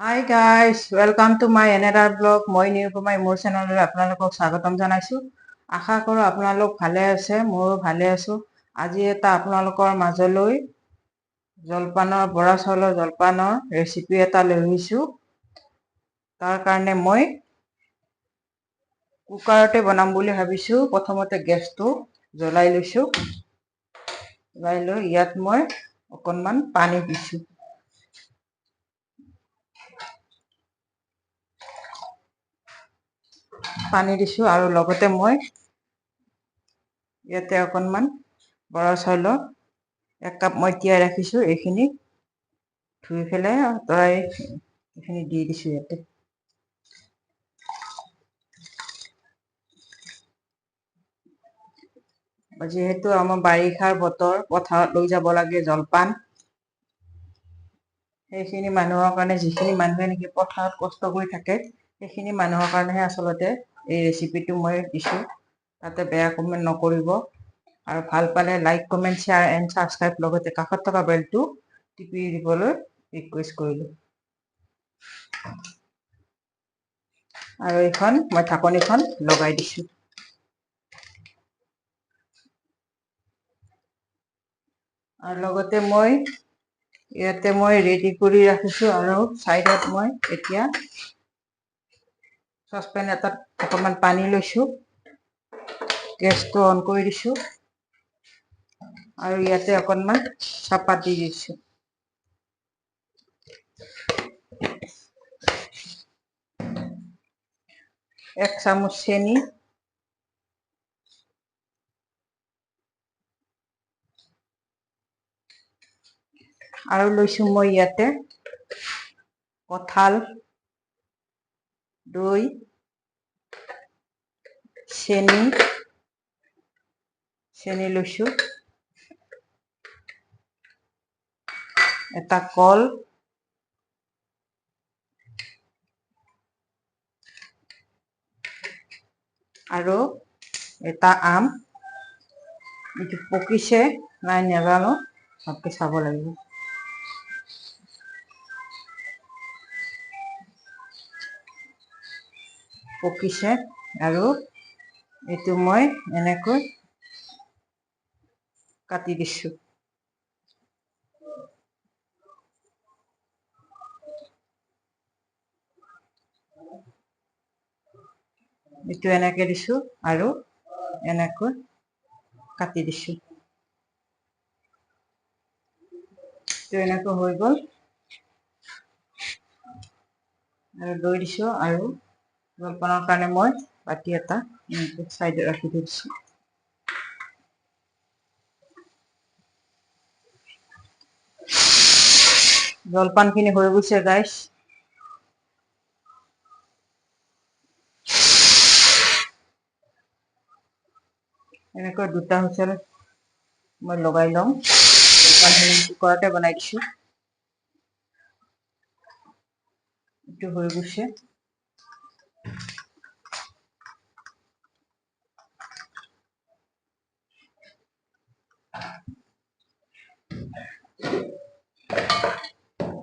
Hi guys, welcome to my another blog. মই নিৰুপমাই মোৰ চেনেললৈ আপোনালোকক স্বাগতম জনাইছো। আশা কৰো আপোনালোক ভালে আছে, ময়ো ভালে আছো। আজি এটা আপোনালোকৰ মাজলৈ বৰা চাউলৰ জলপানৰ ৰেচিপি এটা লৈ আহিছো। তাৰ কাৰণে মই কুকাৰতে বনাম বুলি ভাবিছো। প্ৰথমতে গেছটো জ্বলাই লৈছো। জ্বলাই লৈ ইয়াত মই অকণমান পানী দিছো। পানী দিছো আৰু লগতে মই ইয়াতে অকণমান বৰা চাউলৰ 1 কাপ মই তিয়াই ৰাখিছো। এইখিনি ধুই পেলাই আঁতৰাই এইখিনি দি দিছো ইয়াতে। যিহেতু আমাৰ বাৰিষাৰ বতৰ, পথাৰত লৈ যাব লাগে জলপান। সেইখিনি মানুহৰ কাৰণে, যিখিনি মানুহে নেকি পথাৰত কষ্ট কৰি থাকে, সেইখিনি মানুহৰ কাৰণেহে আচলতে এই ৰেচিপিটো মই দিছো। তাতে বেয়া কমেণ্ট নকৰিব আৰু ভাল পালে like, comment, share and subscribe, লগতে কাষত থকা বেলটো টিপি দিবলৈ ৰিকুৱেষ্ট কৰিলো। আৰু এইখন মই ঢাকনিখন লগাই দিছো। আৰু লগতে মই ইয়াতে ৰেডি কৰি ৰাখিছো আৰু চাইডত মই এতিয়া চচপেন এটাত অকণমান পানী লৈছো। গেছটো অন কৰি দিছো আৰু ইয়াতে অকণমান চাহপাত দি দিছো। এক চামুচ চেনি, আৰু লৈছো মই ইয়াতে কঁঠাল, দৈ, চেনি লৈছো, এটা কল, আৰু এটা আম। এইটো পকিছে নাই নাজানো, ভালকে চাব লাগিব। পকিছে আৰু এইটো মই এনেকৈ কাটি দিছো। এইটো এনেকে দিছো আৰু এনেকৈ কাটি দিছো। এইটো এনেকৈ হৈ গ'ল। আৰু দৈ দিছো আৰু জলপানৰ কাৰণে মই বাতি এটা চাইডত ৰাখি দিছো। জলপান খিনি হৈ গৈছে গাইছ। এনেকৈ দুটা হুইচেল মই লগাই লম। জলপানখিনি কুকাৰতে বনাই দিছো। এইটো হৈ গৈছে।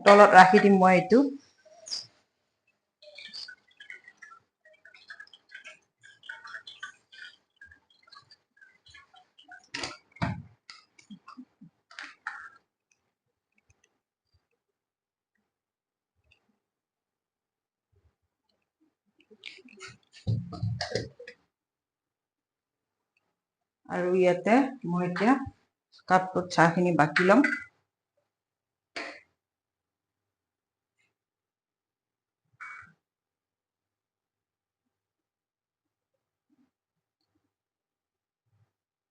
তলত ৰাখি দিম মই এইটো। আৰু ইয়াতে মই এতিয়া কাপটোত চাহখিনি বাকি ল'ম।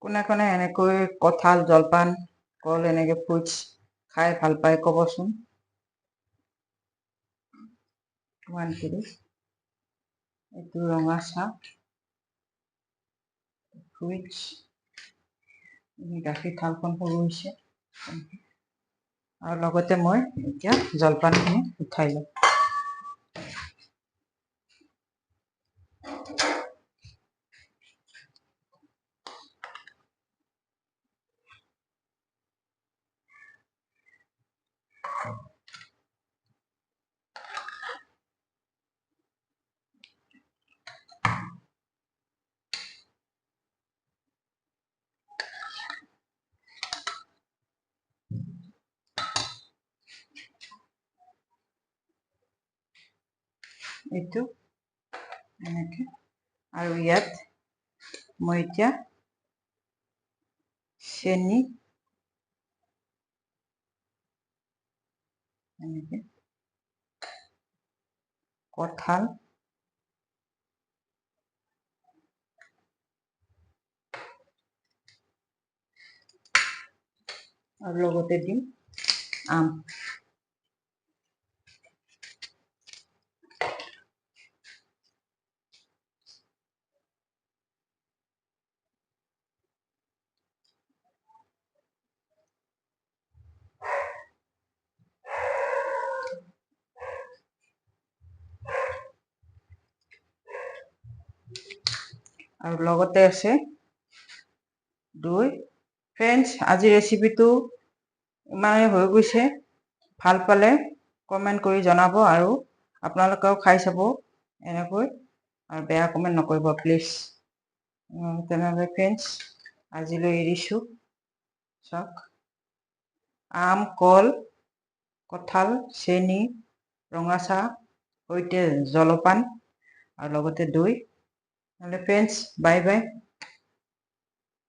কোনে কোনে এনেকৈ কঁঠাল, জলপান, কল এনেকে ফ্ৰুটছ খাই ভাল পায় ক'বচোন। এইটো ৰঙা চাহ, ফ্ৰুটছ, গাখীৰ থালখন সৰু হৈছে। আৰু লগতে মই এতিয়া জলপানখিনি উঠাই লম। এইটো এনেকৈ আৰু ইয়াত মই এতিয়া চেনি এনেকৈ কঁঠাল আৰু লগতে দিম আম। আৰু লগতে আছে দৈ। ফ্ৰেণ্ডছ, আজি ৰেচিপিটো ইমানেই হৈ গৈছে। ভাল পালে কমেণ্ট কৰি জনাব আৰু আপোনালোকেও খাই চাব এনেকৈ, আৰু বেয়া কমেণ্ট নকৰিব প্লিজ। তেনেহ'লে ফ্ৰেণ্ডছ আজিলৈ এৰিছোঁ। চাওক, আম, কল, কঁঠাল, চেনি, ৰঙা চাহ সৈতে জলপান আৰু লগতে দৈ। নহ'লে ফ্ৰেণ্ডছ, বাই বাই।